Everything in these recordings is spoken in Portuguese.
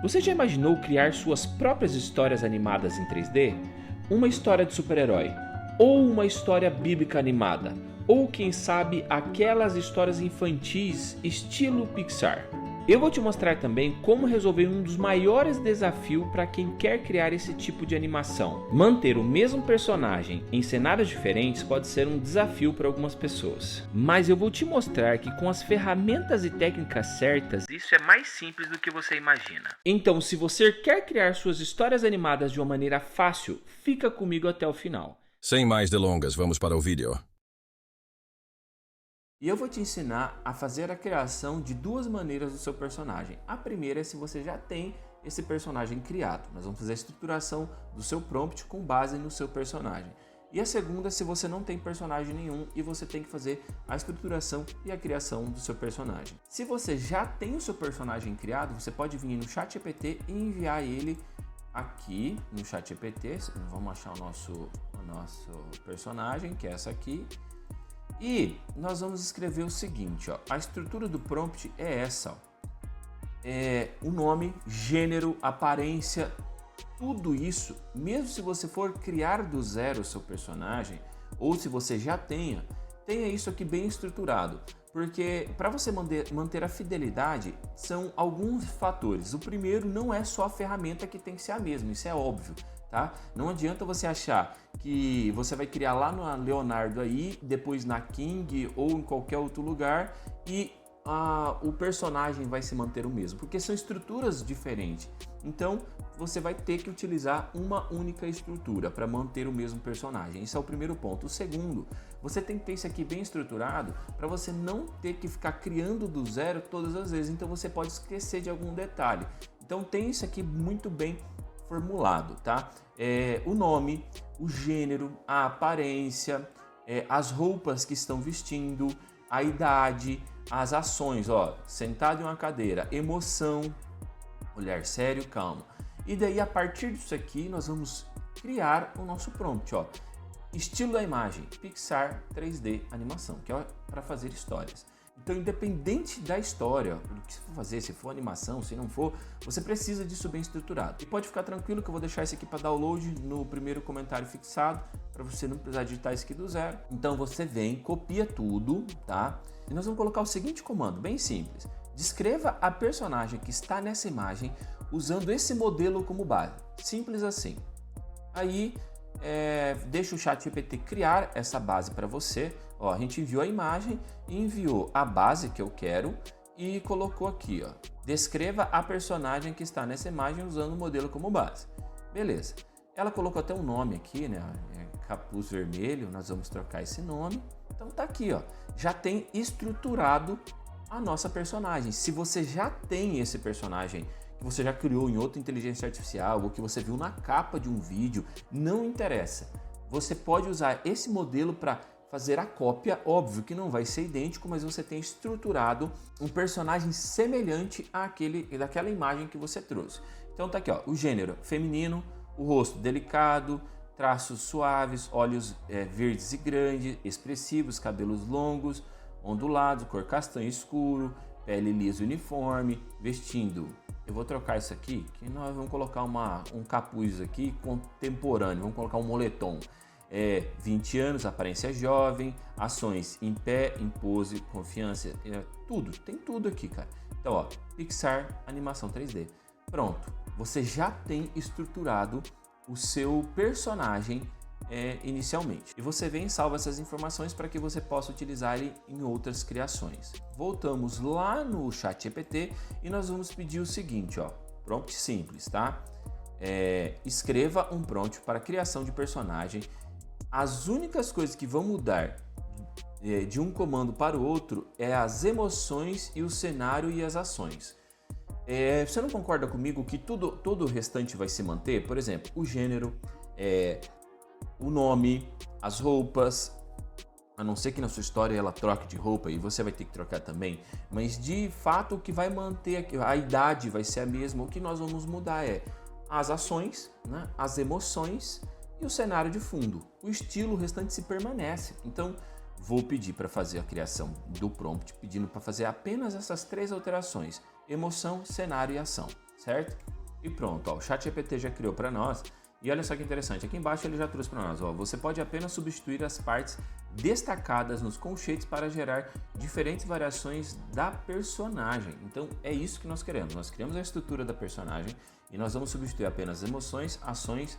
Você já imaginou criar suas próprias histórias animadas em 3D? Uma história de super-herói, ou uma história bíblica animada, ou quem sabe aquelas histórias infantis estilo Pixar. Eu vou te mostrar também como resolver um dos maiores desafios para quem quer criar esse tipo de animação. Manter o mesmo personagem em cenários diferentes pode ser um desafio para algumas pessoas. Mas eu vou te mostrar que com as ferramentas e técnicas certas, isso é mais simples do que você imagina. Então, se você quer criar suas histórias animadas de uma maneira fácil, fica comigo até o final. Sem mais delongas, vamos para o vídeo. E eu vou te ensinar a fazer a criação de duas maneiras do seu personagem. A primeira é se você já tem esse personagem criado. Nós vamos fazer a estruturação do seu prompt com base no seu personagem. E a segunda é se você não tem personagem nenhum e você tem que fazer a estruturação e a criação do seu personagem. Se você já tem o seu personagem criado, você pode vir no ChatGPT e enviar ele aqui no ChatGPT. Vamos achar o nosso personagem, que é essa aqui. E nós vamos escrever o seguinte, ó. A estrutura do prompt é essa, ó. O nome, gênero, aparência, tudo isso, mesmo se você for criar do zero o seu personagem, ou se você já tenha isso aqui bem estruturado. Porque para você manter a fidelidade, são alguns fatores. O primeiro não é só a ferramenta que tem que ser a mesma, isso é óbvio. Tá? Não adianta você achar que você vai criar lá no Leonardo aí, depois na King ou em qualquer outro lugar e o personagem vai se manter o mesmo, porque são estruturas diferentes. Então você vai ter que utilizar uma única estrutura para manter o mesmo personagem. Esse é o primeiro ponto. O segundo, você tem que ter isso aqui bem estruturado para você não ter que ficar criando do zero todas as vezes. Então você pode esquecer de algum detalhe. Então tem isso aqui muito bem formulado, tá? O nome, o gênero, a aparência, as roupas que estão vestindo, a idade, as ações, ó, sentado em uma cadeira, emoção, olhar sério, calmo. E daí a partir disso aqui nós vamos criar o nosso prompt, ó. Estilo da imagem, Pixar 3D animação, que é para fazer histórias. Então, independente da história, do que você for fazer, se for animação, se não for, você precisa disso bem estruturado. E pode ficar tranquilo que eu vou deixar isso aqui para download no primeiro comentário fixado, para você não precisar digitar isso aqui do zero. Então você vem, copia tudo, tá? E nós vamos colocar o seguinte comando, bem simples. Descreva a personagem que está nessa imagem usando esse modelo como base. Simples assim. Aí, deixa o ChatGPT criar essa base para você. Ó, a gente enviou a imagem, enviou a base que eu quero e colocou aqui, ó. Descreva a personagem que está nessa imagem usando o modelo como base. Beleza. Ela colocou até um nome aqui, né? Capuz vermelho, nós vamos trocar esse nome. Então tá aqui, ó. Já tem estruturado a nossa personagem. Se você já tem esse personagem que você já criou em outra inteligência artificial ou que você viu na capa de um vídeo, não interessa. Você pode usar esse modelo para fazer a cópia, óbvio que não vai ser idêntico, mas você tem estruturado um personagem semelhante daquela imagem que você trouxe. Então tá aqui, ó, o gênero feminino, o rosto delicado, traços suaves, olhos verdes e grandes, expressivos, cabelos longos, ondulados, cor castanho escuro, pele lisa uniforme, vestindo. Eu vou trocar isso aqui, que nós vamos colocar um capuz aqui contemporâneo, vamos colocar um moletom. 20 anos, aparência jovem, ações em pé, em pose, confiança, tudo, tem tudo aqui, cara. Então, ó, Pixar Animação 3D. Pronto, você já tem estruturado o seu personagem inicialmente. E você vem e salva essas informações para que você possa utilizar ele em outras criações. Voltamos lá no ChatGPT e nós vamos pedir o seguinte, ó, prompt simples, tá? Escreva um prompt para a criação de personagem. As únicas coisas que vão mudar de um comando para o outro é as emoções e o cenário e as ações. Você não concorda comigo que todo o restante vai se manter? Por exemplo, o gênero, o nome, as roupas, a não ser que na sua história ela troque de roupa e você vai ter que trocar também, mas de fato o que vai manter, a idade vai ser a mesma, o que nós vamos mudar é as ações, né, as emoções e o cenário de fundo. O estilo restante se permanece. Então, vou pedir para fazer a criação do prompt, pedindo para fazer apenas essas três alterações: emoção, cenário e ação, certo? e pronto. Ó, o ChatGPT já criou para nós. E olha só que interessante, aqui embaixo ele já trouxe para nós, ó, você pode apenas substituir as partes destacadas nos colchetes para gerar diferentes variações da personagem. Então é isso que nós queremos, nós criamos a estrutura da personagem e nós vamos substituir apenas emoções, ações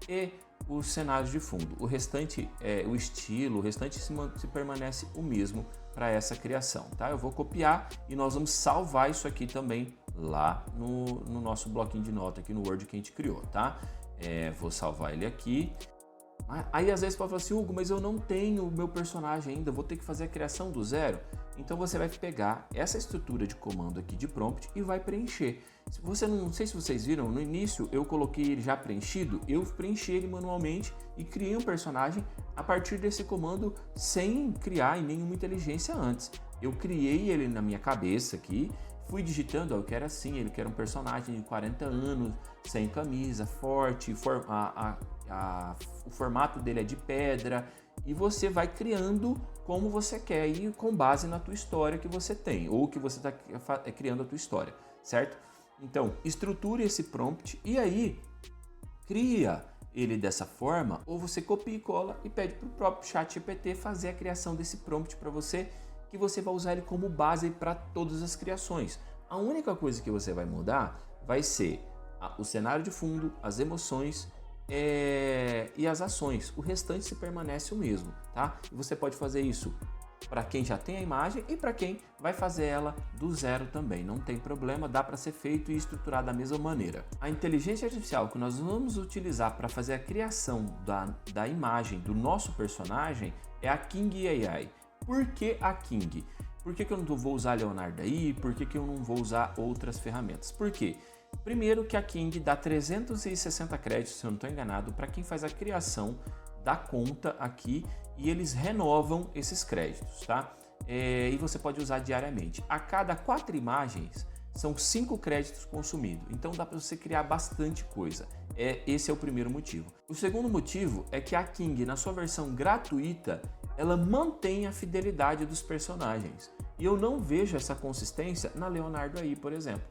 e os cenários de fundo. O restante, o estilo, o restante se permanece o mesmo para essa criação, tá? Eu vou copiar e nós vamos salvar isso aqui também lá no nosso bloquinho de nota aqui no Word que a gente criou, tá? Vou salvar ele aqui. Aí às vezes pode falar assim, Hugo, mas eu não tenho o meu personagem ainda, vou ter que fazer a criação do zero. Então você vai pegar essa estrutura de comando aqui de prompt e vai preencher. Não sei se vocês viram, no início eu coloquei ele já preenchido, eu preenchi ele manualmente e criei um personagem a partir desse comando sem criar nenhuma inteligência antes. Eu criei ele na minha cabeça aqui, fui digitando, ó, eu quero assim, ele quer um personagem de 40 anos, sem camisa, forte, o formato dele é de pedra, e você vai criando como você quer e com base na tua história que você tem, ou que você está criando a tua história, certo? Então, estruture esse prompt e aí cria ele dessa forma, ou você copia e cola e pede para o próprio ChatGPT fazer a criação desse prompt para você, que você vai usar ele como base para todas as criações. A única coisa que você vai mudar vai ser o cenário de fundo, as emoções e as ações. O restante se permanece o mesmo, tá? E você pode fazer isso para quem já tem a imagem e para quem vai fazer ela do zero também. Não tem problema, dá para ser feito e estruturar da mesma maneira. A inteligência artificial que nós vamos utilizar para fazer a criação da imagem do nosso personagem é a King AI. Por que a King? Por que eu não vou usar Leonardo aí? Por que eu não vou usar outras ferramentas? Por quê? Primeiro que a King dá 360 créditos, se eu não estou enganado, para quem faz a criação da conta aqui e eles renovam esses créditos, tá? E você pode usar diariamente. A cada 4 imagens são 5 créditos consumidos, então dá para você criar bastante coisa. Esse é o primeiro motivo. O segundo motivo é que a King, na sua versão gratuita, ela mantém a fidelidade dos personagens. E eu não vejo essa consistência na Leonardo AI, por exemplo.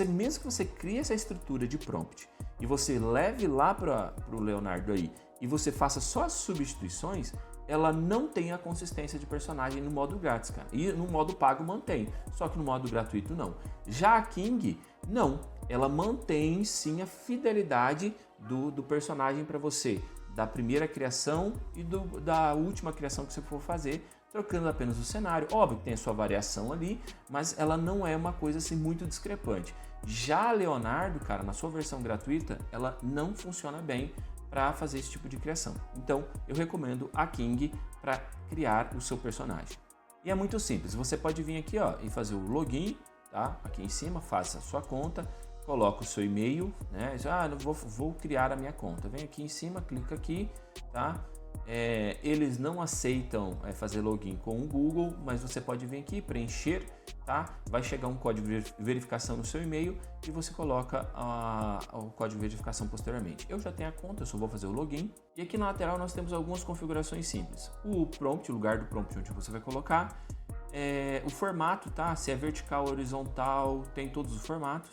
Mesmo que você crie essa estrutura de prompt e você leve lá para o Leonardo AI e você faça só as substituições, ela não tem a consistência de personagem no modo grátis, cara. E no modo pago mantém, só que no modo gratuito não. Já a King, não. Ela mantém sim a fidelidade do personagem para você, da primeira criação e da última criação que você for fazer, trocando apenas o cenário. Óbvio que tem a sua variação ali, mas ela não é uma coisa assim muito discrepante. Já a Leonardo, cara, na sua versão gratuita, ela não funciona bem para fazer esse tipo de criação. Então, eu recomendo a King para criar o seu personagem. E é muito simples, você pode vir aqui, ó, e fazer o login, tá? Aqui em cima, faça a sua conta, coloca o seu e-mail, né? Vou criar a minha conta. Vem aqui em cima, clica aqui, tá? Eles não aceitam fazer login com o Google, mas você pode vir aqui preencher, tá? Vai chegar um código de verificação no seu e-mail e você coloca o código de verificação posteriormente. Eu já tenho a conta, eu só vou fazer o login. E aqui na lateral nós temos algumas configurações simples. O prompt, o lugar do prompt onde você vai colocar, o formato, tá? Se é vertical, horizontal, tem todos os formatos.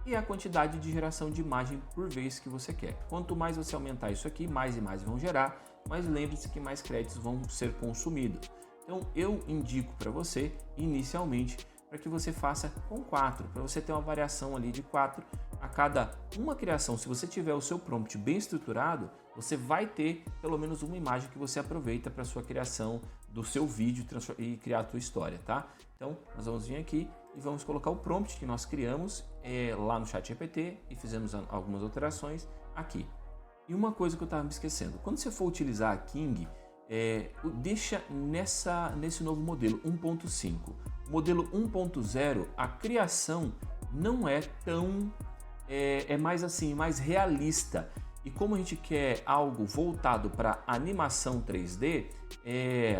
E a quantidade de geração de imagem por vez que você quer. Quanto mais você aumentar isso aqui, mais e mais vão gerar, mas lembre-se que mais créditos vão ser consumidos. Então eu indico para você, inicialmente, para que você faça com 4, para você ter uma variação ali de 4 a cada uma criação. Se você tiver o seu prompt bem estruturado, você vai ter pelo menos uma imagem que você aproveita para sua criação do seu vídeo e criar a tua história, tá? Então nós vamos vir aqui e vamos colocar o prompt que nós criamos lá no ChatGPT e fizemos algumas alterações aqui. E uma coisa que eu estava me esquecendo, quando você for utilizar a King, deixa nesse novo modelo 1.5. Modelo 1.0, a criação não é tão... mais assim, mais realista. E como a gente quer algo voltado para animação 3D,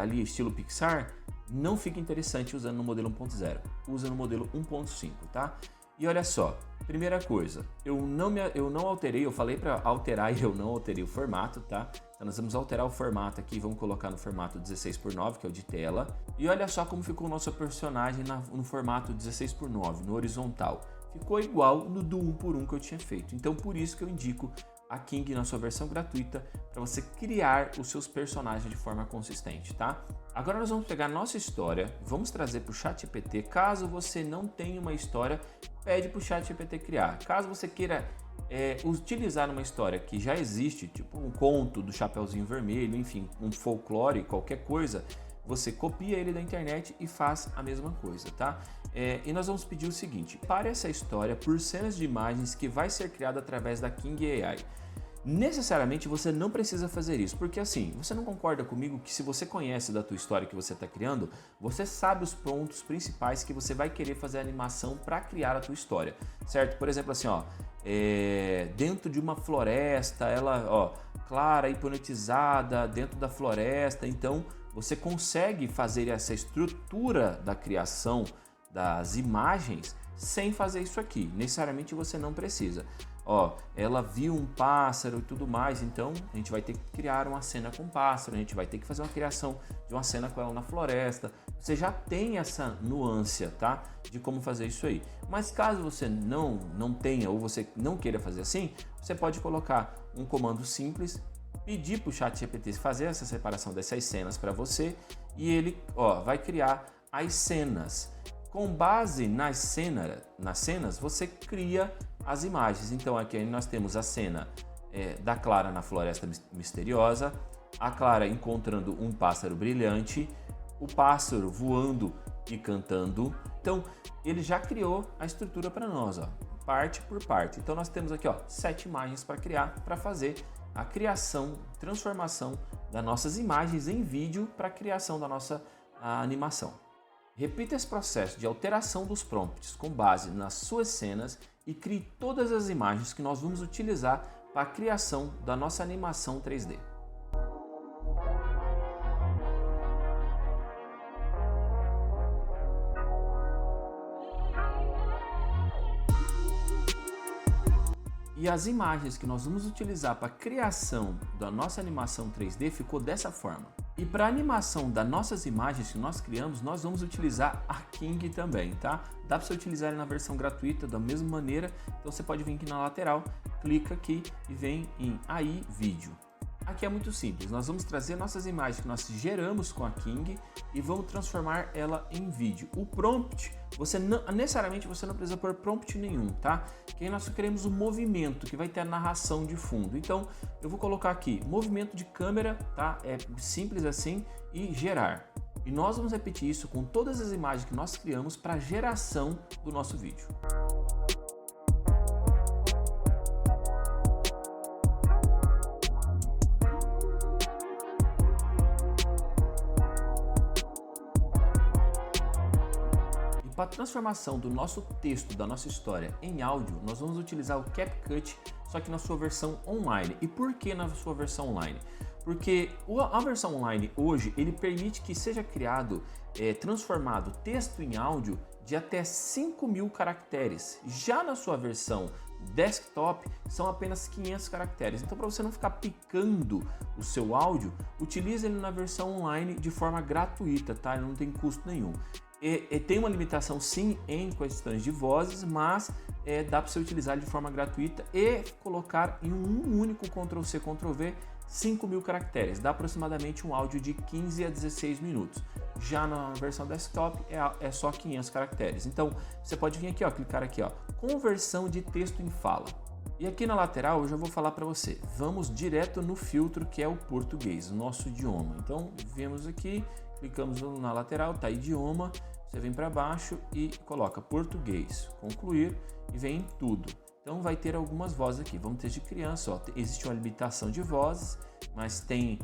ali estilo Pixar, não fica interessante usando no modelo 1.0. Usa no modelo 1.5, tá? E olha só, primeira coisa, eu não alterei, eu falei para alterar e eu não alterei o formato, tá? Então nós vamos alterar o formato aqui, vamos colocar no formato 16:9, que é o de tela. E olha só como ficou o nosso personagem no formato 16:9, no horizontal. ficou igual no do 1 por 1 que eu tinha feito. Então por isso que eu indico a King na sua versão gratuita para você criar os seus personagens de forma consistente, tá? Agora nós vamos pegar a nossa história, vamos trazer para o ChatGPT. Caso você não tenha uma história, pede para o ChatGPT criar. Caso você queira utilizar uma história que já existe, tipo um conto do Chapeuzinho Vermelho, enfim, um folclore, qualquer coisa, você copia ele da internet e faz a mesma coisa, tá? E nós vamos pedir o seguinte: pare essa história por cenas de imagens que vai ser criada através da King AI. Necessariamente você não precisa fazer isso, porque assim, você não concorda comigo que se você conhece da tua história que você está criando, você sabe os pontos principais que você vai querer fazer a animação para criar a tua história, certo? Por exemplo, assim, ó, dentro de uma floresta, ela, ó, clara, hipnotizada dentro da floresta, então você consegue fazer essa estrutura da criação das imagens sem fazer isso aqui. Necessariamente você não precisa. Ó, ela viu um pássaro e tudo mais, então a gente vai ter que criar uma cena com pássaro, a gente vai ter que fazer uma criação de uma cena com ela na floresta. Você já tem essa nuance, tá? De como fazer isso aí. Mas caso você não tenha ou você não queira fazer assim, você pode colocar um comando simples, pedir para o ChatGPT fazer essa separação dessas cenas para você e ele, ó, vai criar as cenas. Com base nas cenas, você cria as imagens. Então aqui nós temos a cena da Clara na floresta misteriosa, a Clara encontrando um pássaro brilhante, o pássaro voando e cantando. Então ele já criou a estrutura para nós, ó, parte por parte. Então nós temos aqui, ó, 7 imagens para criar, para fazer a criação, transformação das nossas imagens em vídeo para a criação da nossa animação. Repita esse processo de alteração dos prompts com base nas suas cenas e crie todas as imagens que nós vamos utilizar para a criação da nossa animação 3D. E as imagens que nós vamos utilizar para a criação da nossa animação 3D ficou dessa forma. E para a animação das nossas imagens que nós criamos, nós vamos utilizar a King também, tá? Dá para você utilizar na versão gratuita da mesma maneira. Então você pode vir aqui na lateral, clica aqui e vem em AI Vídeo. Aqui é muito simples, nós vamos trazer nossas imagens que nós geramos com a King e vamos transformar ela em vídeo. O prompt, necessariamente você não precisa pôr prompt nenhum, tá? Que nós queremos o movimento, que vai ter a narração de fundo. Então eu vou colocar aqui, movimento de câmera, tá? É simples assim, e gerar. E nós vamos repetir isso com todas as imagens que nós criamos para a geração do nosso vídeo. Para a transformação do nosso texto, da nossa história em áudio, nós vamos utilizar o CapCut, só que na sua versão online. E por que na sua versão online? Porque a versão online hoje, ele permite que seja criado, transformado texto em áudio de até 5.000 caracteres. Já na sua versão desktop, são apenas 500 caracteres. Então, para você não ficar picando o seu áudio, utilize ele na versão online de forma gratuita, tá? Ele não tem custo nenhum. Tem uma limitação sim em questões de vozes, mas dá para você utilizar de forma gratuita e colocar em um único Ctrl+C, Ctrl+V 5.000 caracteres, dá aproximadamente um áudio de 15 a 16 minutos. Já na versão desktop é só 500 caracteres. Então você pode vir aqui, ó, clicar aqui, ó, conversão de texto em fala. E aqui na lateral eu já vou falar para você, vamos direto no filtro que é o português, nosso idioma. Então vemos aqui, clicamos na lateral, tá idioma, você vem para baixo e coloca português, concluir e vem em tudo. Então vai ter algumas vozes aqui, vamos ter de criança, ó, existe uma limitação de vozes, mas tem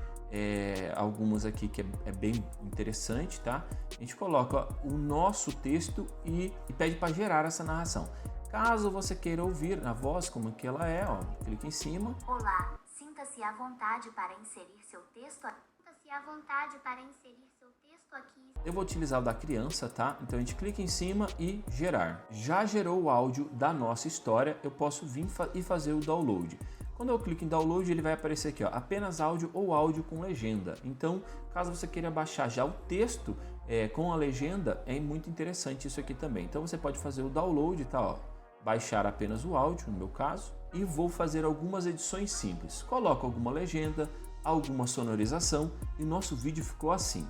algumas aqui que é bem interessante, tá? A gente coloca o nosso texto e pede para gerar essa narração. Caso você queira ouvir a voz como que ela é, ó, clica em cima. Olá, sinta-se à vontade para inserir seu texto aqui. Sinta-se à vontade para inserir seu texto aqui. Eu vou utilizar o da criança, tá? Então a gente clica em cima e gerar. Já gerou o áudio da nossa história, eu posso vir e fazer o download. Quando eu clico em download, ele vai aparecer aqui, ó, apenas áudio ou áudio com legenda. Então, caso você queira baixar já o texto com a legenda, é muito interessante isso aqui também. Então você pode fazer o download, tá? Ó, baixar apenas o áudio, no meu caso, e vou fazer algumas edições simples. Coloco alguma legenda, alguma sonorização e nosso vídeo ficou assim.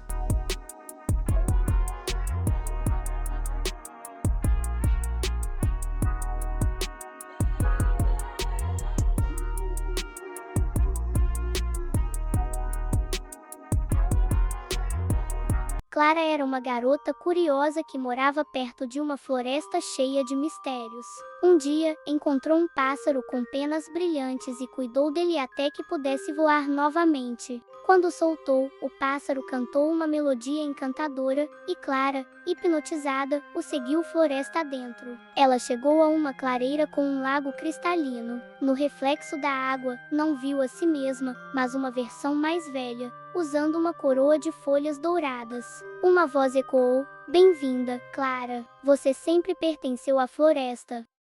Clara era uma garota curiosa que morava perto de uma floresta cheia de mistérios. Um dia, encontrou um pássaro com penas brilhantes e cuidou dele até que pudesse voar novamente. Quando soltou, o pássaro cantou uma melodia encantadora e Clara, hipnotizada, o seguiu floresta adentro. Ela chegou a uma clareira com um lago cristalino. No reflexo da água, não viu a si mesma, mas uma versão mais velha, usando uma coroa de folhas douradas. Uma voz ecoou: "Bem-vinda, Clara. Você sempre pertenceu à floresta."